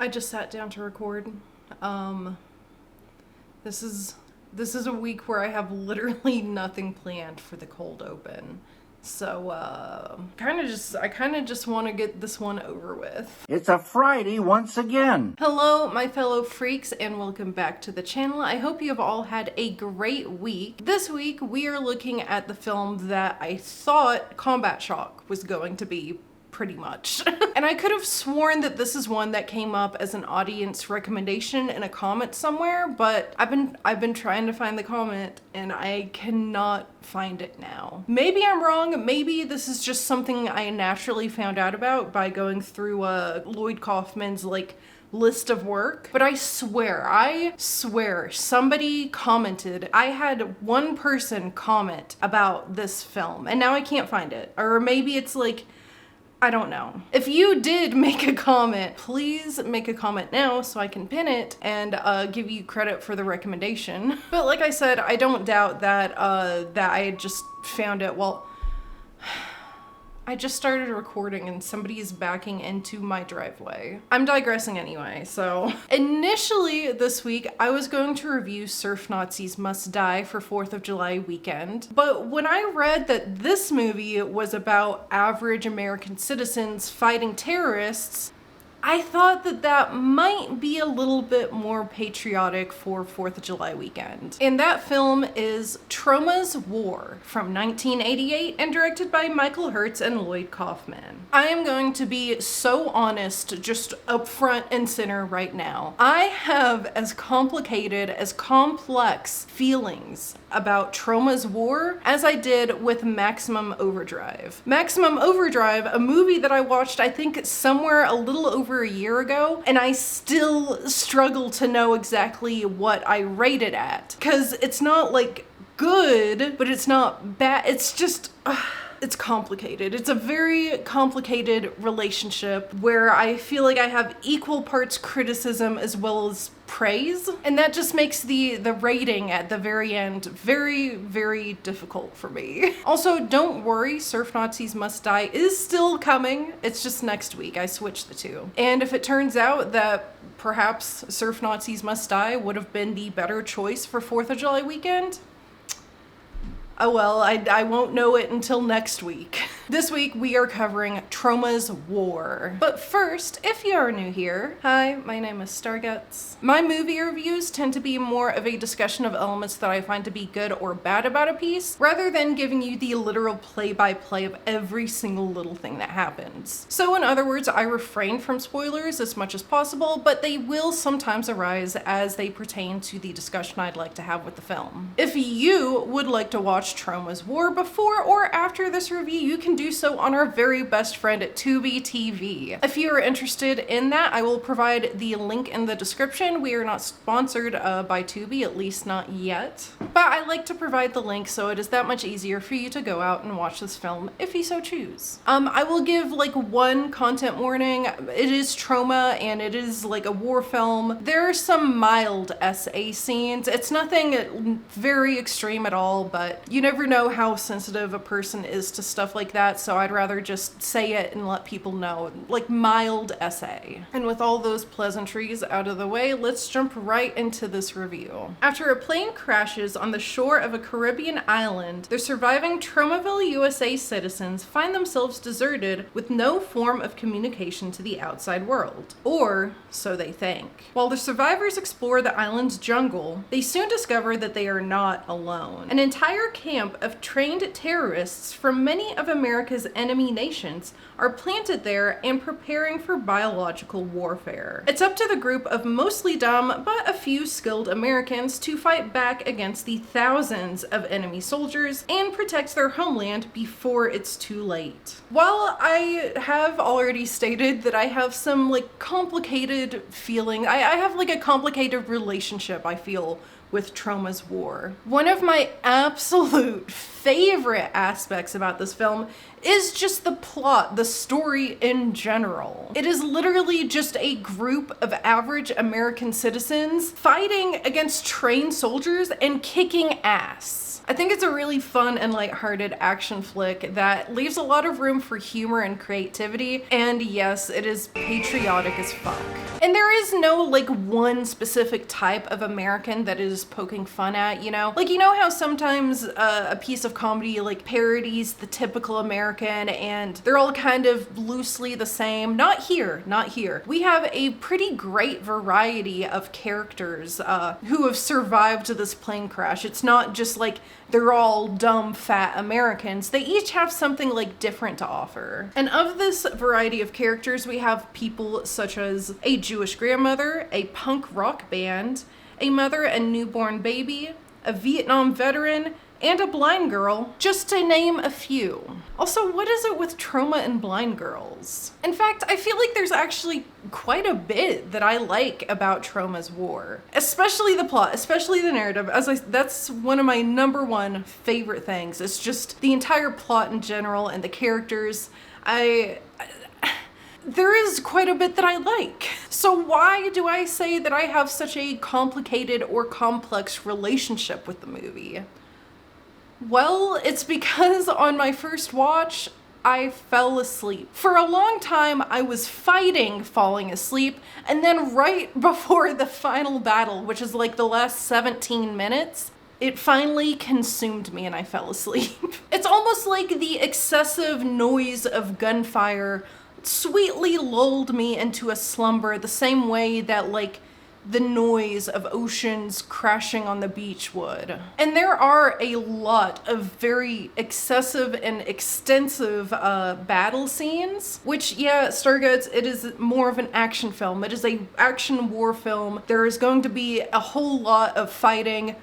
I just sat down to record. This is a week where I have literally nothing planned for the cold open. So, I kind of just want to get this one over with. It's a Friday once again. Hello, my fellow freaks, and welcome back to the channel. I hope you have all had a great week. This week, we are looking at the film that I thought Combat Shock was going to be, pretty much. And I could have sworn that this is one that came up as an audience recommendation in a comment somewhere, but I've been trying to find the comment and I cannot find it now. Maybe I'm wrong. Maybe this is just something I naturally found out about by going through Lloyd Kaufman's list of work, but I swear somebody commented. I had one person comment about this film and now I can't find it. Or maybe it's I don't know. If you did make a comment, please make a comment now so I can pin it and give you credit for the recommendation. But like I said, I don't doubt that that I had just found it. Well, I just started recording and somebody is backing into my driveway. I'm digressing anyway, so. Initially this week, I was going to review Surf Nazis Must Die for 4th of July weekend, but when I read that this movie was about average American citizens fighting terrorists, I thought that that might be a little bit more patriotic for 4th of July weekend. And that film is Troma's War from 1988 and directed by Michael Hertz and Lloyd Kaufman. I am going to be so honest, just up front and center right now. I have as complicated, as complex feelings about Troma's War as I did with Maximum Overdrive. Maximum Overdrive, a movie that I watched I think somewhere a little over a year ago, and I still struggle to know exactly what I rate it at. Cause it's not good, but it's not bad. It's just, it's complicated. It's a very complicated relationship where I feel like I have equal parts criticism as well as praise, and that just makes the rating at the very end very, very difficult for me. Also, don't worry, Surf Nazis Must Die is still coming. It's just next week. I switched the two. And if it turns out that perhaps Surf Nazis Must Die would have been the better choice for 4th of July weekend, oh well, I won't know it until next week. This week we are covering Troma's War. But first, if you are new here, hi, my name is STARGUTZZZ. My movie reviews tend to be more of a discussion of elements that I find to be good or bad about a piece, rather than giving you the literal play-by-play of every single little thing that happens. So in other words, I refrain from spoilers as much as possible, but they will sometimes arise as they pertain to the discussion I'd like to have with the film. If you would like to watch Troma's War before or after this review, you can do so on our very best friend at Tubi TV. If you are interested in that, I will provide the link in the description. We are not sponsored by Tubi, at least not yet. But I like to provide the link so it is that much easier for you to go out and watch this film if you so choose. I will give one content warning. It is Troma and it is a war film. There are some mild SA scenes. It's nothing very extreme at all, but you never know how sensitive a person is to stuff like that, so I'd rather just say it and let people know, mild SA. And with all those pleasantries out of the way, let's jump right into this review. After a plane crashes on the shore of a Caribbean island, the surviving Tromaville, USA citizens find themselves deserted with no form of communication to the outside world. Or so they think. While the survivors explore the island's jungle, they soon discover that they are not alone. An entire camp of trained terrorists from many of America's enemy nations are planted there and preparing for biological warfare. It's up to the group of mostly dumb but a few skilled Americans to fight back against the thousands of enemy soldiers and protect their homeland before it's too late. While I have already stated that I have some complicated feeling, I have a complicated relationship, I feel, with Troma's War. One of my absolute favorite aspects about this film is just the plot, the story in general. It is literally just a group of average American citizens fighting against trained soldiers and kicking ass. I think it's a really fun and lighthearted action flick that leaves a lot of room for humor and creativity, and yes, it is patriotic as fuck. And there is no one specific type of American that is poking fun at, you know? You know how sometimes a piece of comedy parodies the typical American and they're all kind of loosely the same? Not here, not here. We have a pretty great variety of characters who have survived this plane crash. It's not just they're all dumb, fat Americans. They each have something different to offer. And of this variety of characters, we have people such as a Jewish grandmother, a punk rock band, a mother and newborn baby, a Vietnam veteran, and a blind girl, just to name a few. Also, what is it with Troma and blind girls? In fact, I feel like there's actually quite a bit that I like about Troma's War. Especially the plot, especially the narrative. That's one of my number one favorite things. It's just the entire plot in general and the characters. There is quite a bit that I like. So why do I say that I have such a complicated or complex relationship with the movie? Well, it's because on my first watch, I fell asleep. For a long time, I was fighting falling asleep, and then right before the final battle, which is the last 17 minutes, it finally consumed me and I fell asleep. It's almost like the excessive noise of gunfire sweetly lulled me into a slumber the same way that the noise of oceans crashing on the beach would. And there are a lot of very excessive and extensive battle scenes, which, yeah, STARGUTZZZ, it is more of an action film. It is a action war film. There is going to be a whole lot of fighting.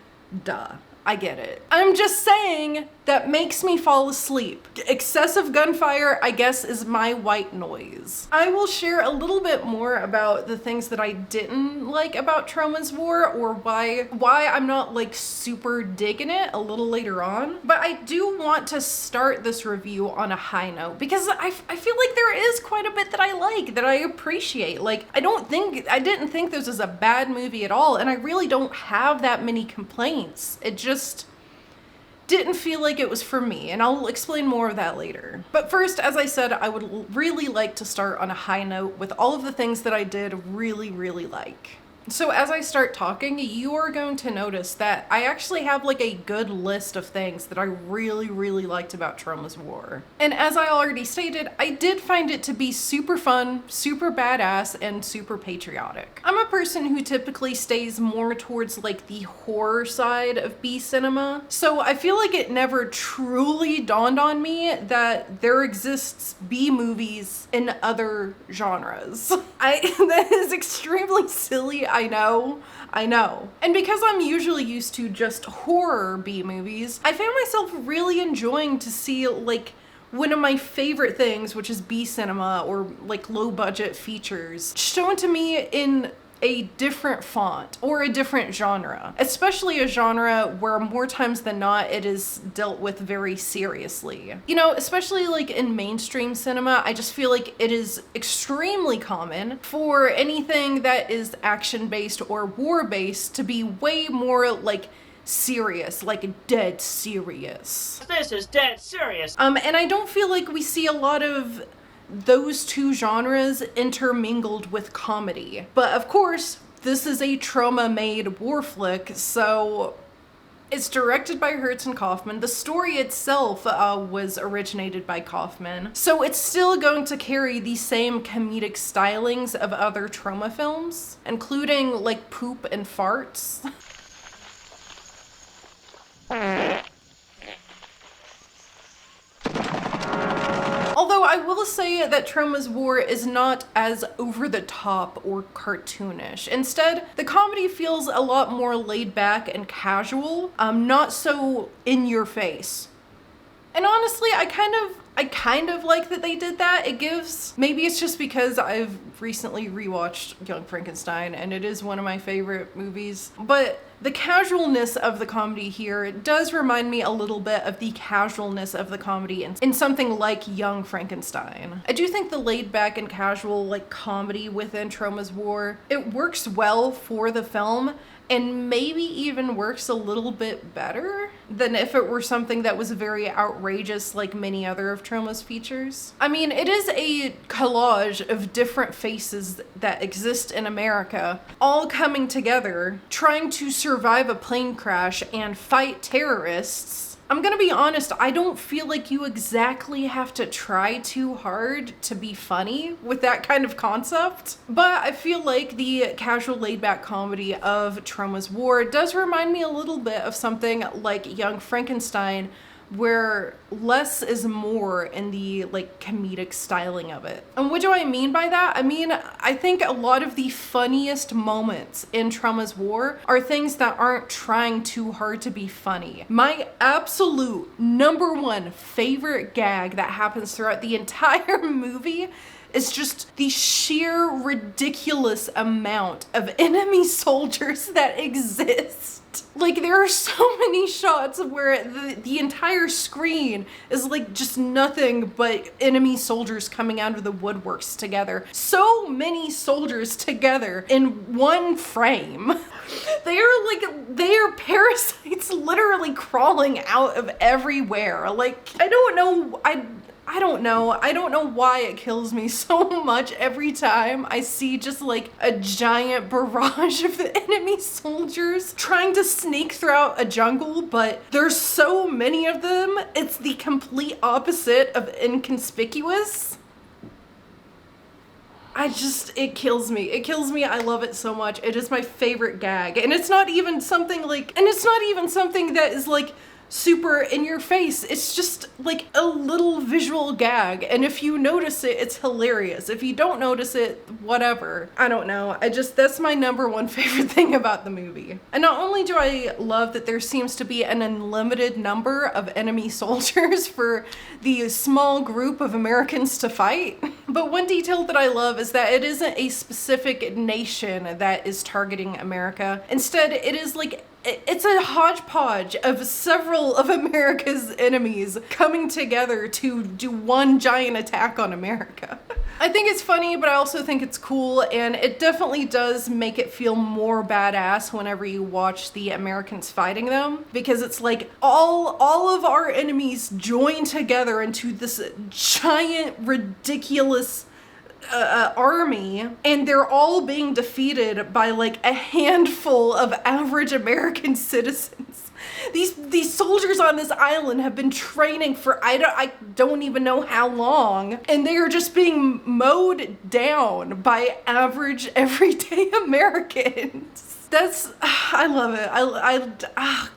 Duh. I get it. I'm just saying that makes me fall asleep. Excessive gunfire, I guess, is my white noise. I will share a little bit more about the things that I didn't like about Troma's War, or why I'm not super digging it a little later on. But I do want to start this review on a high note because I feel like there is quite a bit that I like, that I appreciate. I didn't think this was a bad movie at all, and I really don't have that many complaints. It just didn't feel like it was for me, and I'll explain more of that later. But first, as I said, I would really like to start on a high note with all of the things that I did really, really like. So as I start talking, you are going to notice that I actually have a good list of things that I really, really liked about Troma's War. And as I already stated, I did find it to be super fun, super badass, and super patriotic. I'm a person who typically stays more towards the horror side of B cinema, so I feel like it never truly dawned on me that there exists B movies in other genres. That is extremely silly, I know. And because I'm usually used to just horror B movies, I found myself really enjoying to see one of my favorite things, which is B cinema or low budget features, shown to me in a different font or a different genre, especially a genre where more times than not it is dealt with very seriously. You know, especially in mainstream cinema, I just feel like it is extremely common for anything that is action-based or war-based to be way more serious, dead serious. This is dead serious. And I don't feel like we see a lot of those two genres intermingled with comedy. But of course, this is a Troma-made war flick, so it's directed by Hertz and Kaufman. The story itself was originated by Kaufman, so it's still going to carry the same comedic stylings of other Troma films, including poop and farts. Although I will say that Troma's War is not as over the top or cartoonish. Instead, the comedy feels a lot more laid back and casual, not so in your face. And honestly, I kind of like that they did that. Maybe it's just because I've recently rewatched Young Frankenstein and it is one of my favorite movies, but the casualness of the comedy here does remind me a little bit of the casualness of the comedy in something like Young Frankenstein. I do think the laid back and casual comedy within Troma's War, it works well for the film, and maybe even works a little bit better than if it were something that was very outrageous like many other of Troma's features. I mean, it is a collage of different faces that exist in America, all coming together, trying to survive a plane crash and fight terrorists. I'm gonna be honest, I don't feel like you exactly have to try too hard to be funny with that kind of concept. But I feel like the casual laid-back comedy of Troma's War does remind me a little bit of something like Young Frankenstein, where less is more in the like comedic styling of it. And what do I mean by that? I mean, I think a lot of the funniest moments in Troma's War are things that aren't trying too hard to be funny. My absolute #1 favorite gag that happens throughout the entire movie is just the sheer ridiculous amount of enemy soldiers that exist. Like, there are so many shots where the entire screen is like just nothing but enemy soldiers coming out of the woodworks together. So many soldiers together in one frame. They are parasites literally crawling out of everywhere. Like, I don't know why it kills me so much every time I see just like a giant barrage of the enemy soldiers trying to sneak throughout a jungle, but there's so many of them, it's the complete opposite of inconspicuous. It kills me. It kills me. I love it so much. It is my favorite gag. And it's not even something that is like super in your face. It's just like a little visual gag, and if you notice it, it's hilarious. If you don't notice it, whatever. I don't know. That's my #1 favorite thing about the movie. And not only do I love that there seems to be an unlimited number of enemy soldiers for the small group of Americans to fight, but one detail that I love is that it isn't a specific nation that is targeting America. Instead, it is like it's a hodgepodge of several of America's enemies coming together to do one giant attack on America. I think it's funny, but I also think it's cool, and it definitely does make it feel more badass whenever you watch the Americans fighting them, because it's like all of our enemies join together into this giant, ridiculous army, and they're all being defeated by like a handful of average American citizens. These soldiers on this island have been training for I don't even know how long, and they are just being mowed down by average everyday Americans. I love it.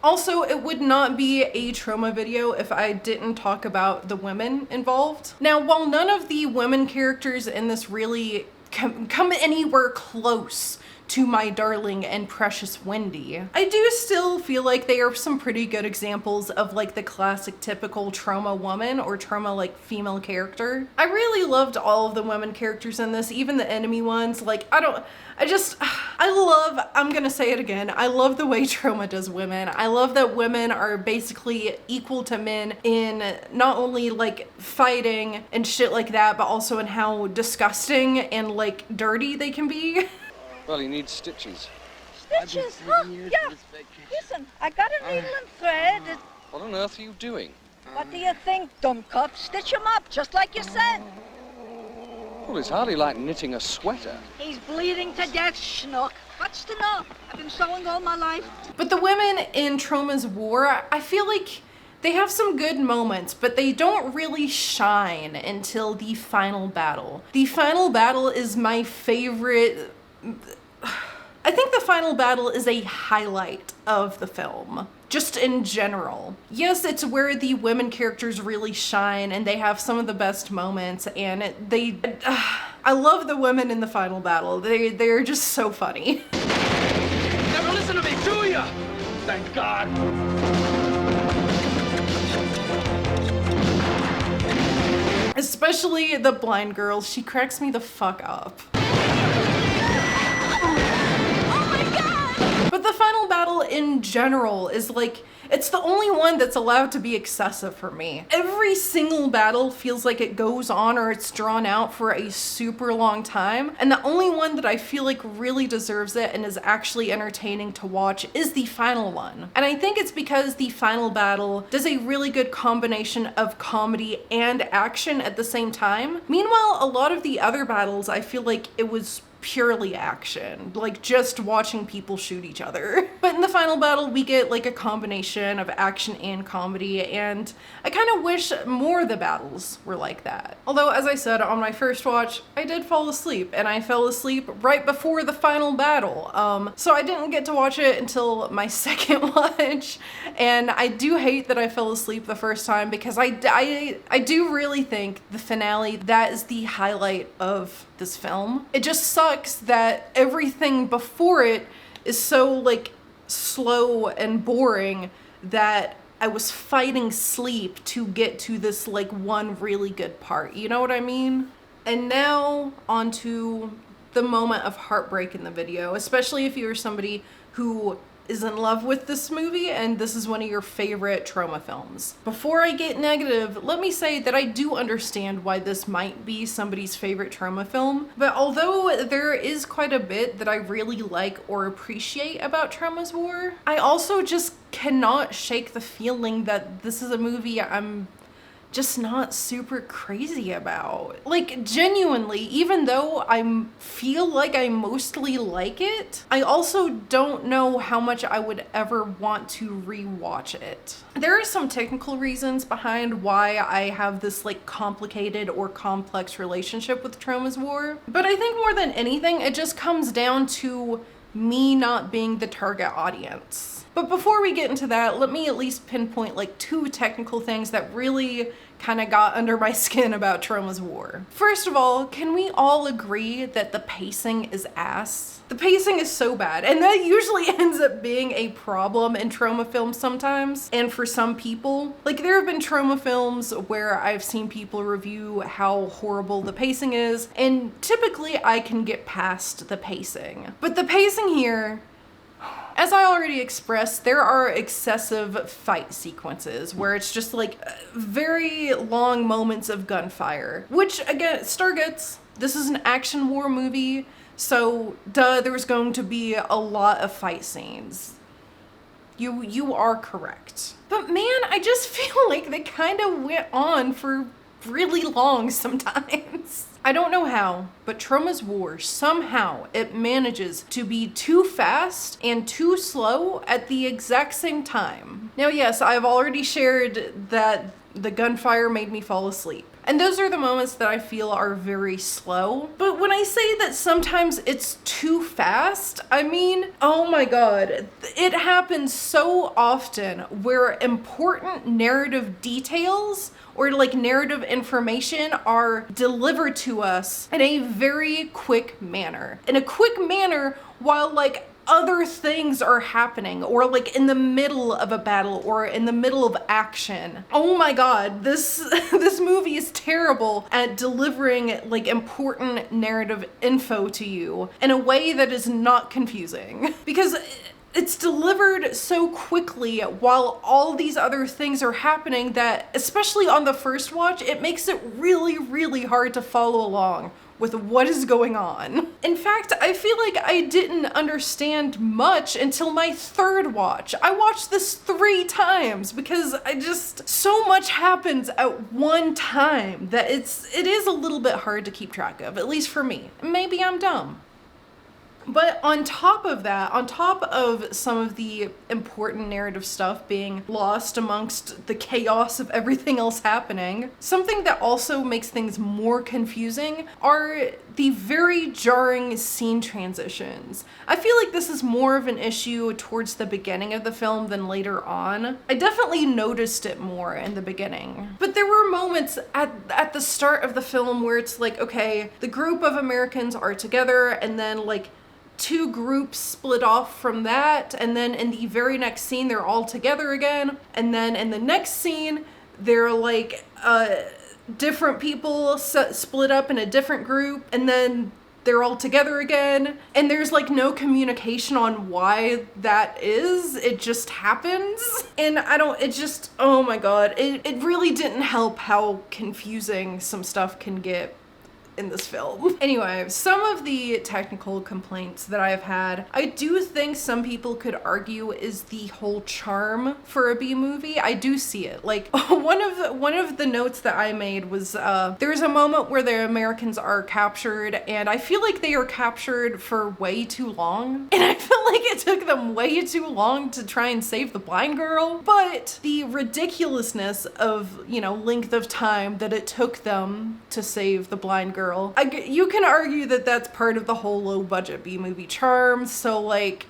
Also, it would not be a Troma video if I didn't talk about the women involved. Now, while none of the women characters in this really come anywhere close to my darling and precious Wendy, I do still feel like they are some pretty good examples of like the classic typical Troma woman or Troma like female character. I really loved all of the women characters in this, even the enemy ones. Like, I'm gonna say it again, I love the way Troma does women. I love that women are basically equal to men in not only like fighting and shit like that, but also in how disgusting and like dirty they can be. Well, he needs stitches. Stitches? Huh? Yeah. Listen, I got a needle and thread. What on earth are you doing? What do you think, dumb cup? Stitch him up, just like you said. Well, it's hardly like knitting a sweater. He's bleeding to death, schnook. What's to know? I've been sewing all my life. But the women in Troma's War, I feel like they have some good moments, but they don't really shine until the final battle. The final battle is my favorite. I think the final battle is a highlight of the film, just in general. Yes, it's where the women characters really shine and they have some of the best moments, and I love the women in the final battle. They're just so funny. Never listen to me, do ya? Thank God. Especially the blind girl, she cracks me the fuck up. But the final battle in general is like, it's the only one that's allowed to be excessive for me. Every single battle feels like it goes on or it's drawn out for a super long time. And the only one that I feel like really deserves it and is actually entertaining to watch is the final one. And I think it's because the final battle does a really good combination of comedy and action at the same time. Meanwhile, a lot of the other battles, I feel like it was purely action, like just watching people shoot each other. But in the final battle, we get like a combination of action and comedy, and I kind of wish more of the battles were like that. Although, as I said, on my first watch, I did fall asleep, and I fell asleep right before the final battle. So I didn't get to watch it until my second watch, and I do hate that I fell asleep the first time because I do really think the finale, that is the highlight of this film. It just sucks that everything before it is so like slow and boring that I was fighting sleep to get to this like one really good part. You know what I mean? And now onto the moment of heartbreak in the video, especially if you're somebody who is in love with this movie and this is one of your favorite Troma films. Before I get negative, let me say that I do understand why this might be somebody's favorite Troma film, but although there is quite a bit that I really like or appreciate about Troma's War, I also just cannot shake the feeling that this is a movie I'm just not super crazy about. Like, genuinely, even though I feel like I mostly like it, I also don't know how much I would ever want to rewatch it. There are some technical reasons behind why I have this like complicated or complex relationship with Troma's War, but I think more than anything, it just comes down to me not being the target audience. But before we get into that, let me at least pinpoint like two technical things that really kind of got under my skin about Troma's War. First of all, can we all agree that the pacing is ass? The pacing is so bad, and that usually ends up being a problem in Troma films sometimes, and for some people. Like, there have been Troma films where I've seen people review how horrible the pacing is, and typically I can get past the pacing. But the pacing here, as I already expressed, there are excessive fight sequences where it's just like very long moments of gunfire, which again, STARGUTZZZ, this is an action war movie, so duh, there's going to be a lot of fight scenes. You are correct. But man, I just feel like they kind of went on for really long sometimes. I don't know how, but Troma's War, somehow it manages to be too fast and too slow at the exact same time. Now yes, I've already shared that the gunfire made me fall asleep. And those are the moments that I feel are very slow. But when I say that sometimes it's too fast, I mean, oh my god, it happens so often where important narrative details or like narrative information are delivered to us in a very quick manner. In a quick manner while like other things are happening, or like in the middle of a battle or in the middle of action. Oh my god, this movie is terrible at delivering like important narrative info to you in a way that is not confusing. Because it's delivered so quickly while all these other things are happening that, especially on the first watch, it makes it really, really hard to follow along with what is going on. In fact, I feel like I didn't understand much until my third watch. I watched this 3 times because so much happens at one time that it is a little bit hard to keep track of, at least for me. Maybe I'm dumb. But on top of that, on top of some of the important narrative stuff being lost amongst the chaos of everything else happening, something that also makes things more confusing are the very jarring scene transitions. I feel like this is more of an issue towards the beginning of the film than later on. I definitely noticed it more in the beginning. But there were moments at the start of the film where it's like, okay, the group of Americans are together, and then like 2 groups split off from that, and then in the very next scene they're all together again, and then in the next scene they're like different people split up in a different group, and then they're all together again, and there's like no communication on why that is. It just happens. And oh my god, it really didn't help how confusing some stuff can get in this film. Anyway, some of the technical complaints that I've had, I do think some people could argue is the whole charm for a B movie. I do see it. Like one of the notes that I made was there's a moment where the Americans are captured, and I feel like they are captured for way too long. And I feel like it took them way too long to try and save the blind girl. But the ridiculousness of, you know, length of time that it took them to save the blind girl, you can argue that that's part of the whole low budget B movie charm. So like,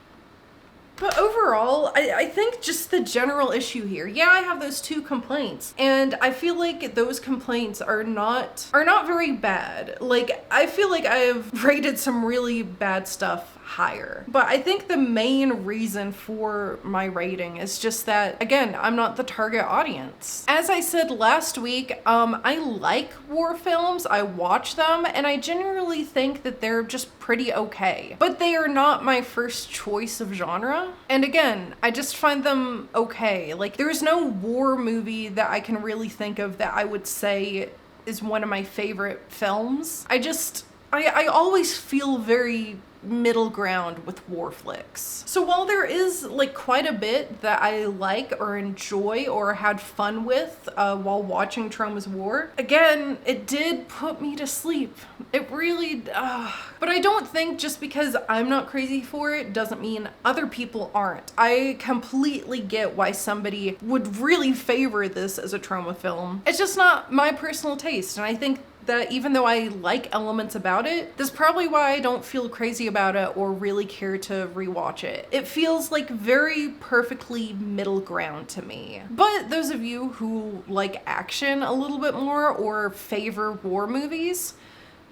but overall, I think just the general issue here, yeah, I have those two complaints, and I feel like those complaints are not very bad. Like, I feel like I've rated some really bad stuff higher. But I think the main reason for my rating is just that, again, I'm not the target audience. As I said last week, I like war films, I watch them, and I generally think that they're just pretty okay. But they are not my first choice of genre. And again, I just find them okay. Like, there's no war movie that I can really think of that I would say is one of my favorite films. I always feel very middle ground with war flicks. So while there is like quite a bit that I like or enjoy or had fun with while watching Troma's War, again, it did put me to sleep. It really, but I don't think just because I'm not crazy for it doesn't mean other people aren't. I completely get why somebody would really favor this as a Troma film. It's just not my personal taste, and I think that even though I like elements about it, that's probably why I don't feel crazy about it or really care to rewatch it. It feels like very perfectly middle ground to me. But those of you who like action a little bit more or favor war movies,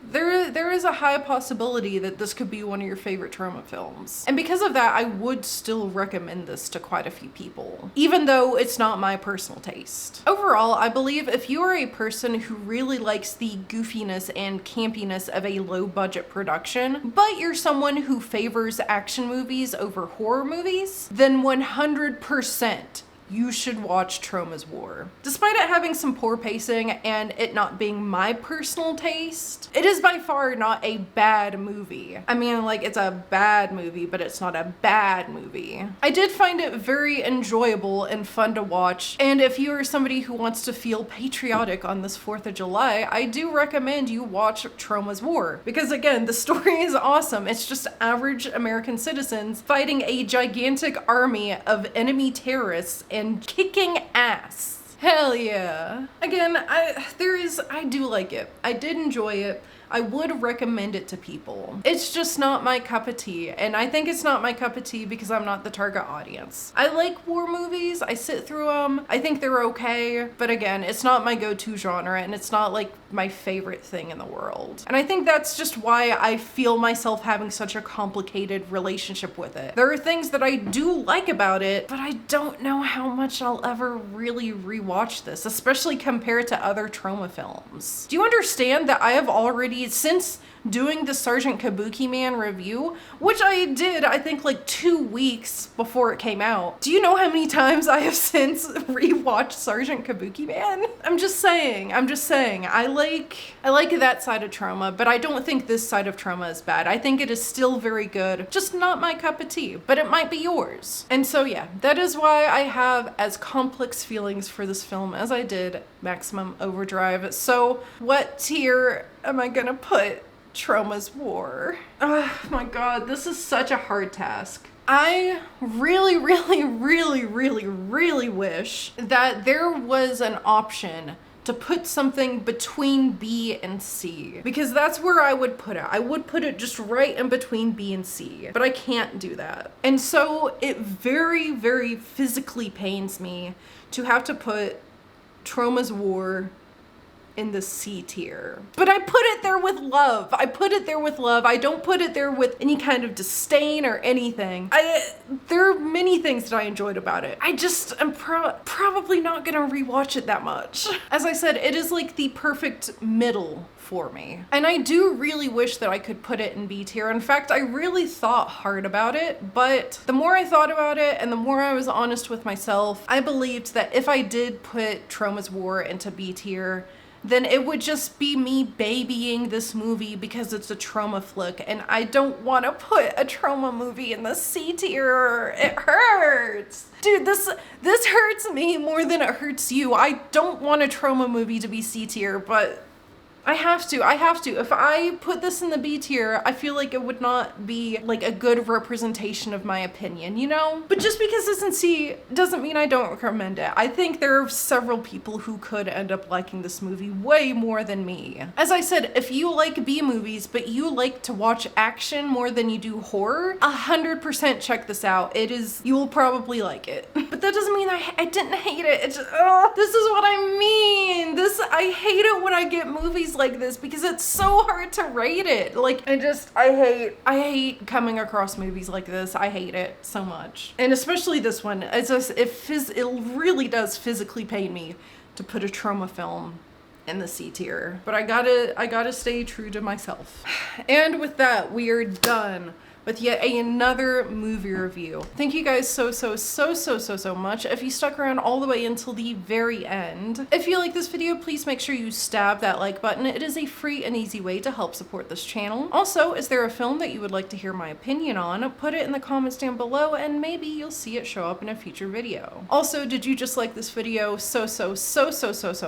there is a high possibility that this could be one of your favorite Troma films. And because of that, I would still recommend this to quite a few people, even though it's not my personal taste. Overall, I believe if you are a person who really likes the goofiness and campiness of a low budget production, but you're someone who favors action movies over horror movies, then 100% you should watch Troma's War. Despite it having some poor pacing and it not being my personal taste, it is by far not a bad movie. I mean, like, it's a bad movie, but it's not a bad movie. I did find it very enjoyable and fun to watch, and if you are somebody who wants to feel patriotic on this 4th of July, I do recommend you watch Troma's War. Because again, the story is awesome. It's just average American citizens fighting a gigantic army of enemy terrorists and kicking ass. Hell yeah. Again, I do like it. I did enjoy it. I would recommend it to people. It's just not my cup of tea, and I think it's not my cup of tea because I'm not the target audience. I like war movies, I sit through them, I think they're okay, but again, it's not my go-to genre, and it's not like my favorite thing in the world. And I think that's just why I feel myself having such a complicated relationship with it. There are things that I do like about it, but I don't know how much I'll ever really rewatch this, especially compared to other Troma films. Do you understand that I have already, since doing the Sergeant Kabuki Man review, which I did, I think, like 2 weeks before it came out. Do you know how many times I have since rewatched Sergeant Kabuki Man? I'm just saying. I like that side of Troma, but I don't think this side of Troma is bad. I think it is still very good, just not my cup of tea, but it might be yours. And so yeah, that is why I have as complex feelings for this film as I did Maximum Overdrive. So what tier am I gonna put Troma's War? Oh my god, this is such a hard task. I really wish that there was an option to put something between B and C, because that's where I would put it. I would put it just right in between B and C, but I can't do that. And so it very physically pains me to have to put Troma's War in the C tier. But I put it there with love. I put it there with love. I don't put it there with any kind of disdain or anything. There are many things that I enjoyed about it. I just am probably not gonna rewatch it that much. As I said, it is like the perfect middle for me. And I do really wish that I could put it in B tier. In fact, I really thought hard about it, but the more I thought about it and the more I was honest with myself, I believed that if I did put Troma's War into B tier, then it would just be me babying this movie because it's a Troma flick, and I don't want to put a Troma movie in the C tier. It hurts. Dude, this hurts me more than it hurts you. I don't want a Troma movie to be C tier, but I have to. If I put this in the B tier, I feel like it would not be like a good representation of my opinion, you know? But just because it's in C doesn't mean I don't recommend it. I think there are several people who could end up liking this movie way more than me. As I said, if you like B movies, but you like to watch action more than you do horror, 100% check this out. You will probably like it. But that doesn't mean I didn't hate it. It's just, this is what I mean. I hate it when I get movies like this because it's so hard to rate it. Like, I hate coming across movies like this. I hate it so much. And especially this one. It's just, it really does physically pain me to put a Troma film in the C tier. But I gotta stay true to myself. And with that, we are done with yet another movie review. Thank you guys so much. If you stuck around all the way until the very end. If you like this video, please make sure you stab that like button. It is a free and easy way to help support this channel. Also, is there a film that you would like to hear my opinion on? Put it in the comments down below and maybe you'll see it show up in a future video. Also, did you just like this video so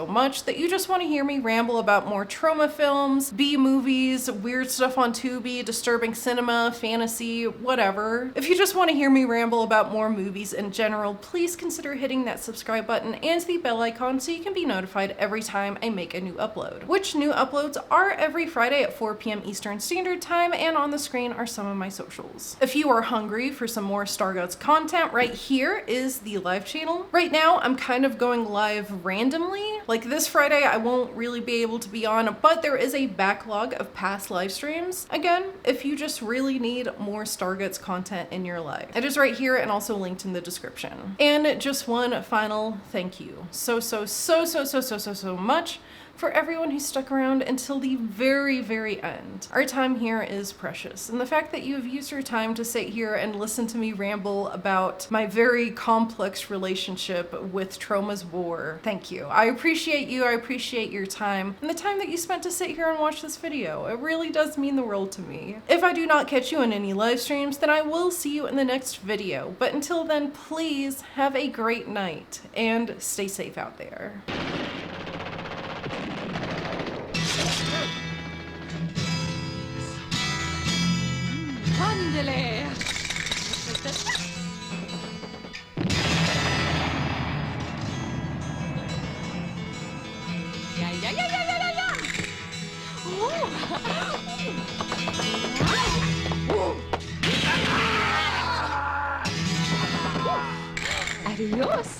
much that you just want to hear me ramble about more Troma films, B movies, weird stuff on Tubi, disturbing cinema, fantasy, whatever? If you just want to hear me ramble about more movies in general, please consider hitting that subscribe button and the bell icon so you can be notified every time I make a new upload. Which new uploads are every Friday at 4 p.m. Eastern Standard Time, and on the screen are some of my socials. If you are hungry for some more STARGUTZZZ content, right here is the live channel. Right now, I'm kind of going live randomly. Like this Friday, I won't really be able to be on, but there is a backlog of past live streams. Again, if you just really need more STARGUTZZZ content in your life. It is right here and also linked in the description. And just one final thank you so much for everyone who stuck around until the very end. Our time here is precious, and the fact that you have used your time to sit here and listen to me ramble about my very complex relationship with Troma's War, thank you. I appreciate you, I appreciate your time, and the time that you spent to sit here and watch this video. It really does mean the world to me. If I do not catch you in any live streams, then I will see you in the next video, but until then, please have a great night, and stay safe out there. Funnily. Yeah. Ooh. Adios.